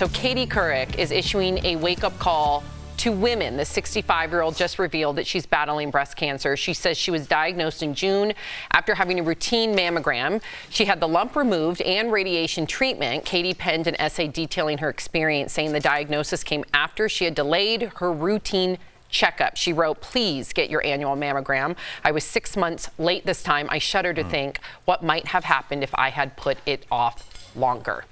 So Katie Couric is issuing a wake-up call to women. The 65-year-old just revealed that she's battling breast cancer. She says she was diagnosed in June after having a routine mammogram. She had the lump removed and radiation treatment. Katie penned an essay detailing her experience, saying the diagnosis came after she had delayed her routine checkup. She wrote, "Please get your annual mammogram. I was 6 months late this time. I shudder to think what might have happened if I had put it off longer."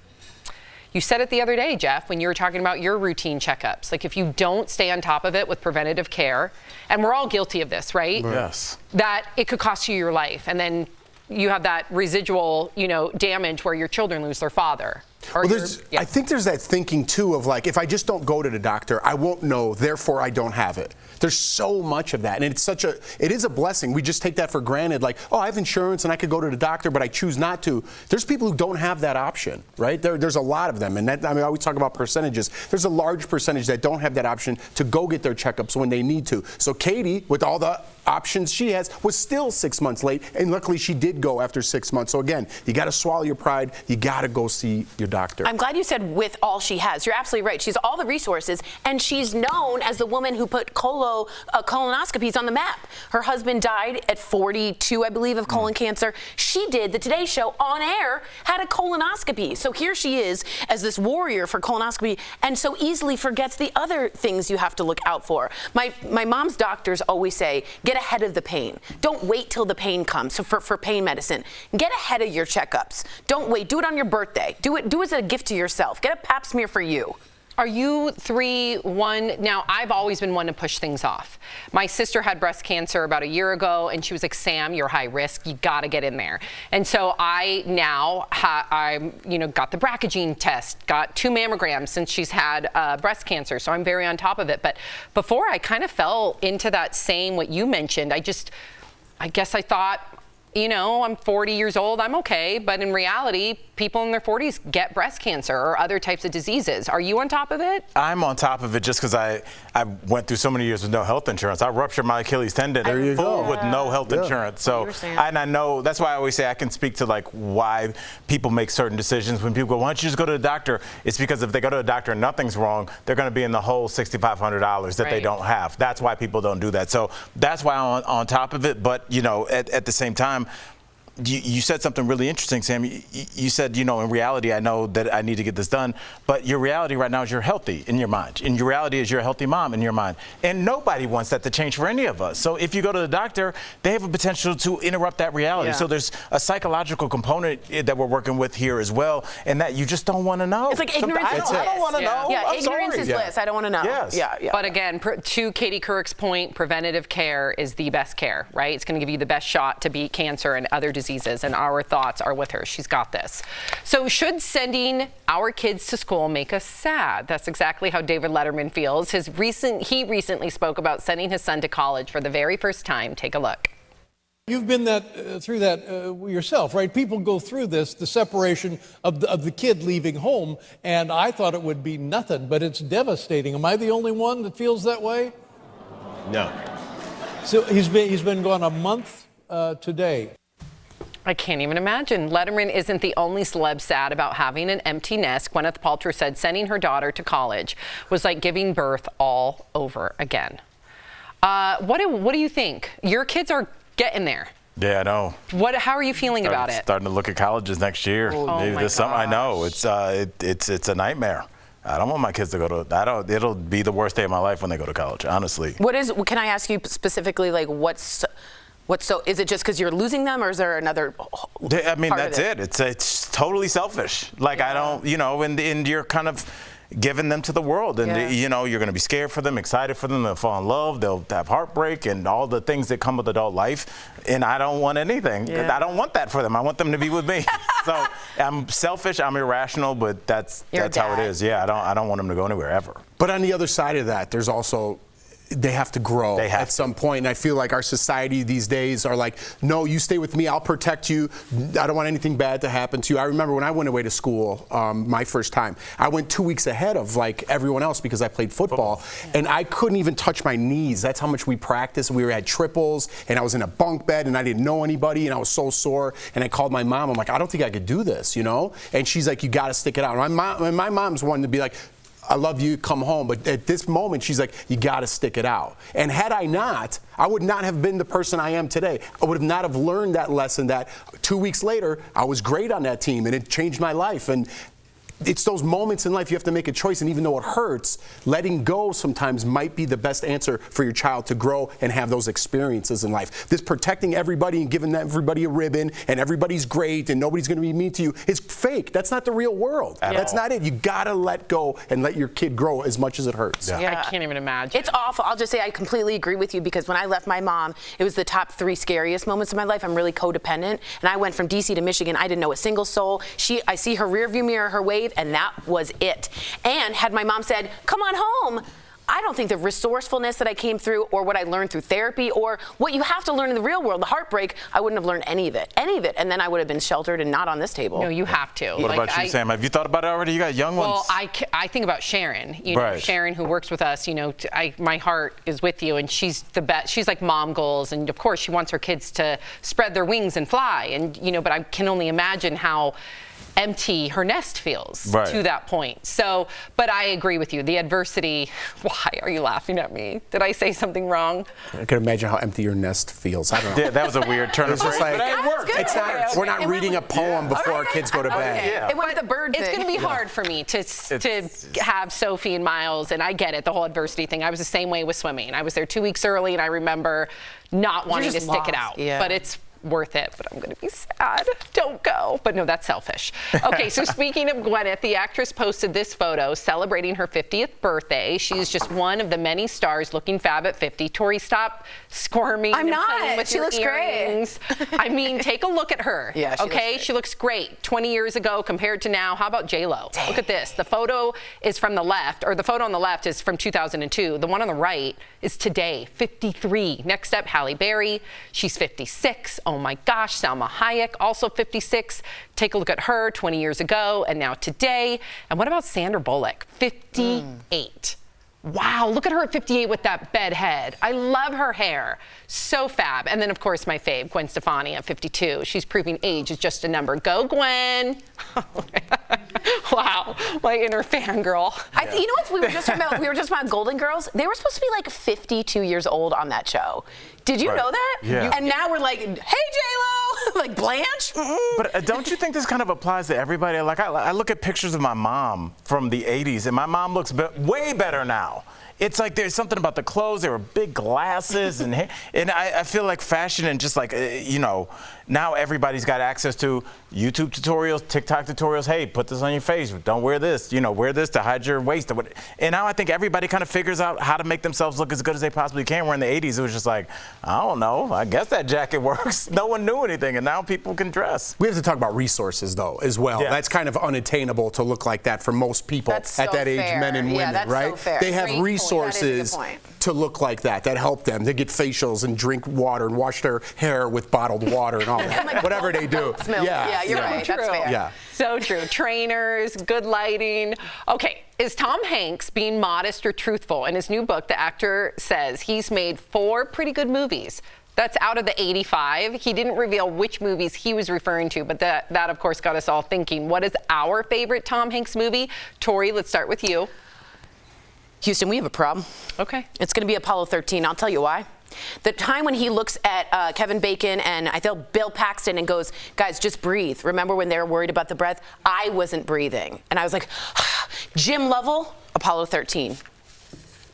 You said it the other day, Jeff, when you were talking about your routine checkups. Like, if you don't stay on top of it with preventative care, and we're all guilty of this, right? Yes. That it could cost you your life. And then you have that residual, damage where your children lose their father. Or Well, I think there's that thinking, too, of like, if I just don't go to the doctor, I won't know, therefore I don't have it. There's so much of that, and it is a blessing. We just take that for granted, like, oh, I have insurance and I could go to the doctor, but I choose not to. There's people who don't have that option, right? There's a lot of them, and I always talk about percentages. There's a large percentage that don't have that option to go get their checkups when they need to. So Katie, with all the options she has, was still 6 months late, and luckily she did go after 6 months. So again, you got to swallow your pride. You got to go see your doctor. I'm glad you said with all she has. You're absolutely right. She's all the resources, and she's known as the woman who put colonoscopies on the map. Her husband died at 42, I believe, of colon cancer. She did the Today Show on air, had a colonoscopy. So here she is as this warrior for colonoscopy, and so easily forgets the other things you have to look out for. My mom's doctors always say, get ahead of the pain. Don't wait till the pain comes for pain medicine. Get ahead of your checkups. Don't wait. Do it on your birthday. Do it as a gift to yourself. Get a pap smear for you. Are you 3-1? Now, I've always been one to push things off. My sister had breast cancer about a year ago, and she was like, Sam, you're high risk. You got to get in there. And so I now, got the BRCA test, got 2 mammograms since she's had breast cancer. So I'm very on top of it. But before, I kind of fell into that same, what you mentioned. I guess I thought, I'm 40 years old, I'm okay. But in reality, people in their 40s get breast cancer or other types of diseases. Are you on top of it? I'm on top of it just because I went through so many years with no health insurance. I ruptured my Achilles tendon with no health insurance. So, and I know, that's why I always say I can speak to like why people make certain decisions. When people go, why don't you just go to the doctor? It's because if they go to the doctor and nothing's wrong, they're going to be in the whole $6,500 that they don't have. That's why people don't do that. So that's why I'm on top of it. But, at the same time, you said something really interesting, Sam. You said, in reality, I know that I need to get this done, but your reality right now is you're healthy in your mind. And your reality is you're a healthy mom in your mind. And nobody wants that to change for any of us. So if you go to the doctor, they have a potential to interrupt that reality. Yeah. So there's a psychological component that we're working with here as well, and that you just don't want to know. It's like ignorance is bliss. I don't want to know. Yeah, ignorance is bliss. I don't want to know. Yes. Yeah. But again, to Katie Couric's point, preventative care is the best care, right? It's going to give you the best shot to beat cancer and other diseases. And our thoughts are with her. She's got this. So should sending our kids to school make us sad? That's exactly how David Letterman feels. He recently spoke about sending his son to college for the very first time. Take a look. You've been through that yourself, right? People go through this, the separation of the kid leaving home, and I thought it would be nothing, but it's devastating. Am I the only one that feels that way? No. So he's been gone a month today. I can't even imagine. Letterman isn't the only celeb sad about having an empty nest. Gwyneth Paltrow said sending her daughter to college was like giving birth all over again. What do you think? Your kids are getting there. Yeah, I know. How are you feeling about it? Starting to look at colleges next year. Maybe this summer. I know it's a nightmare. I don't want my kids to go to. It'll be the worst day of my life when they go to college. Honestly. Can I ask you specifically, like what's so? Is it just because you're losing them, or is there another? I mean, that's it. It's totally selfish. Like I don't, and you're kind of giving them to the world, and you're going to be scared for them, excited for them. They'll fall in love. They'll have heartbreak and all the things that come with adult life. And I don't want anything. I don't want that for them. I want them to be with me. So I'm selfish. I'm irrational, but that's how it is. Yeah, I don't want them to go anywhere ever. But on the other side of that, there's also they have to grow at some point. And I feel like our society these days are like, no, you stay with me, I'll protect you. I don't want anything bad to happen to you. I remember when I went away to school, my first time, I went 2 weeks ahead of like everyone else because I played football. And I couldn't even touch my knees. That's how much we practiced. We had triples, and I was in a bunk bed, and I didn't know anybody, and I was so sore. And I called my mom. I'm like, I don't think I could do this, you know? And she's like, you got to stick it out. And my mom's one to be like, I love you, come home. But at this moment, she's like, you got to stick it out. And had I not, I would not have been the person I am today. I would have not have learned that lesson that 2 weeks later, I was great on that team, and it changed my life. And it's those moments in life you have to make a choice, and even though it hurts, letting go sometimes might be the best answer for your child to grow and have those experiences in life. This protecting everybody and giving everybody a ribbon and everybody's great and nobody's going to be mean to you is fake. That's not the real world. That's not it. You got to let go and let your kid grow as much as it hurts. I can't even imagine. It's awful. I'll just say I completely agree with you, because when I left my mom, it was the top 3 scariest moments of my life. I'm really codependent, and I went from DC to Michigan. I didn't know a single soul. I see her rearview mirror, her wave, and that was it. And had my mom said, come on home, I don't think the resourcefulness that I came through, or what I learned through therapy, or what you have to learn in the real world, the heartbreak, I wouldn't have learned any of it. And then I would have been sheltered and not on this table. No, you have to. What about you, Sam? Have you thought about it already? You got young ones. Well, I think about Sharon. You know, Sharon, who works with us. You know, my heart is with you, and she's the best. She's like mom goals, and of course, she wants her kids to spread their wings and fly. And you know, but I can only imagine how empty her nest feels to that point. So, but I agree with you. The adversity. Why are you laughing at me? Did I say something wrong? I can imagine how empty your nest feels. I don't know. Yeah, that was a weird turn of phrase. Like, it worked. It's not, we're not reading a poem before our kids go to bed. It went with the bird thing. It's going to be hard for me to have Sophie and Miles, and I get it, the whole adversity thing. I was the same way with swimming. I was there 2 weeks early, and I remember not wanting to stick it out. But it's worth it, but I'm going to be sad. Don't go. But no, that's selfish. Okay, so speaking of Gwyneth, the actress posted this photo celebrating her 50th birthday. She's just one of the many stars looking fab at 50. Tori, stop squirming. I'm not. With She looks earrings. Great. I mean, take a look at her. Yeah, she looks great. 20 years ago compared to now. How about J-Lo? Look at this. The photo is from the left, or the photo on the left is from 2002. The one on the right is today, 53. Next up, Halle Berry. She's 56. Oh my gosh, Salma Hayek, also 56. Take a look at her 20 years ago and now today. And what about Sandra Bullock, 58? Wow, look at her at 58 with that bed head. I love her hair. So fab. And then, of course, my fave, Gwen Stefani at 52. She's proving age is just a number. Go, Gwen. Wow, my inner fangirl. You know what we were just talking about? We were just about Golden Girls. They were supposed to be like 52 years old on that show. Did you know that? Yeah. And now we're like, hey, J-Lo, like Blanche. But don't you think this kind of applies to everybody? Like I look at pictures of my mom from the 80s, and my mom looks way better now. It's like there's something about the clothes. There were big glasses and hair. And I feel like fashion and just like, you know, now everybody's got access to YouTube tutorials, TikTok tutorials. Hey, put this on your face. Don't wear this. You know, wear this to hide your waist. And now I think everybody kind of figures out how to make themselves look as good as they possibly can. Where in the 80s, it was just like, I don't know. I guess that jacket works. No one knew anything, and now people can dress. We have to talk about resources, though, as well. Yes. That's kind of unattainable to look like that for most people at that age, men and women, right? So fair. They have resources to look like that help them. They get facials and drink water and wash their hair with bottled water and all that. Like whatever they do. Yeah, you're right. That's fair. Yeah. So true. Trainers, good lighting. Okay, is Tom Hanks being modest or truthful? In his new book, the actor says he's made 4 pretty good movies. That's out of the 85. He didn't reveal which movies he was referring to, but that of course, got us all thinking. What is our favorite Tom Hanks movie? Tori, let's start with you. Houston, we have a problem. Okay. It's going to be Apollo 13. I'll tell you why. The time when he looks at Kevin Bacon and I feel Bill Paxton and goes, guys, just breathe. Remember when they were worried about the breath? I wasn't breathing. And I was like, Jim Lovell, Apollo 13.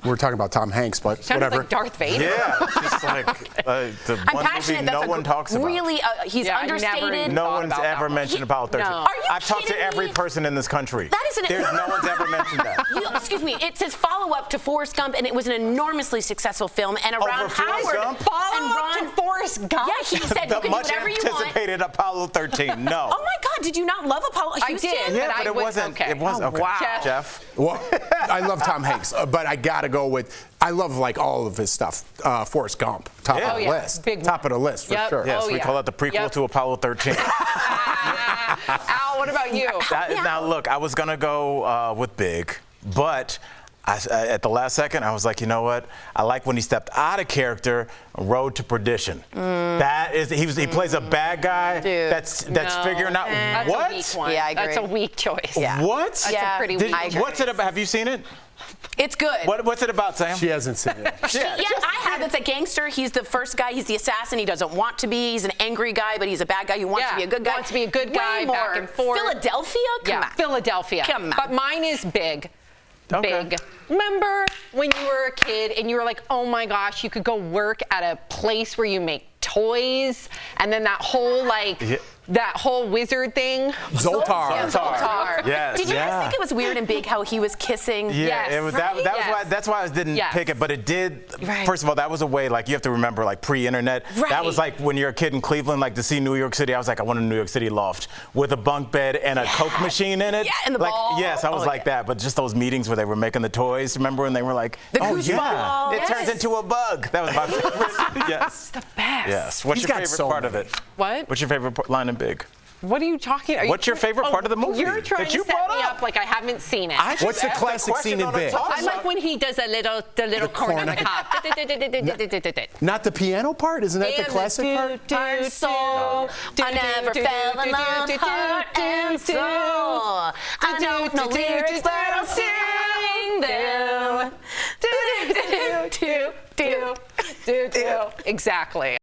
We're talking about Tom Hanks, but Sounded whatever. like Darth Vader. Yeah, just like the I'm one passionate. movie no one talks about. Really, he's understated. No one's ever mentioned Apollo 13. No. Are you I've talked to kidding every me? person in this country. That is no one's ever mentioned that. excuse me. It's his follow-up to Forrest Gump, and it was an enormously successful film. And around Forrest Howard Gump? Follow-up to Forrest Gump? Yeah, he said you The can do much whatever you want. anticipated Apollo 13. No. Oh my God! Did you not love Apollo? I Houston? did. Yeah, but but I it would- wasn't. okay. It was okay. Wow. Jeff. Well, I love Tom Hanks, but I gotta go with. I love like all of his stuff. Forrest Gump, top Yeah. of Oh, the yeah. list. Big one. Top of the list for Yep. sure. Yes, Oh, we yeah. call it the prequel Yep. to Apollo 13. Al, what about you? Now, look, I was going to go with Big, but at the last second, I was like, you know what? I like when he stepped out of character, Road to Perdition. That is, he plays a bad guy Dude. that's No. figuring out That's what? a weak one. Yeah, I That's a agree. weak choice. Yeah. What? That's Yeah, a pretty Did- weak choice. what's it about? Have you seen it? It's good. What's it about, Sam? She hasn't seen it. Yeah, I have. It's a gangster. He's the first guy. He's the assassin. He doesn't want to be. He's an angry guy, but he's a bad guy who wants to be a good guy. Wants to be a good guy, Way back more and forth. Philadelphia? Come on. Philadelphia. Come on. But mine is Big. Okay. Big. Remember when you were a kid and you were like, oh my gosh, you could go work at a place where you make toys, and then that whole that whole wizard thing. Zoltar. Yeah, Zoltar. Yes. Did you guys think it was weird and Big how he was kissing? Yeah, Yes. it was, Right? that was Yes. why. That's why I didn't Yes. pick it. But it did. Right. First of all, that was a way. Like you have to remember, like pre-internet. Right. That was like when you're a kid in Cleveland, like to see New York City. I was like, I want a New York City loft with a bunk bed and a Coke machine in it. Yeah, and the like, ball. Yes, I was Oh, like that. But just those meetings where they were making the toys. Remember when they were like, The oh goose yeah, ball. it turns Yes. into a bug. That was my favorite. Yes. The best. Yes. What's He's your got favorite so part of many. it? What? What's your favorite line in Big? What are you talking about? What's your favorite part of the movie You're trying that to you set brought me up? up like I haven't seen it. I just What's the asked a classic question scene in on a Big? talk I like when he does the little corn on the cob. Not the piano part? Isn't that the classic part? Heart, soul. I never fell in love, heart and soul. I don't know lyrics, but I'll sing them. Exactly.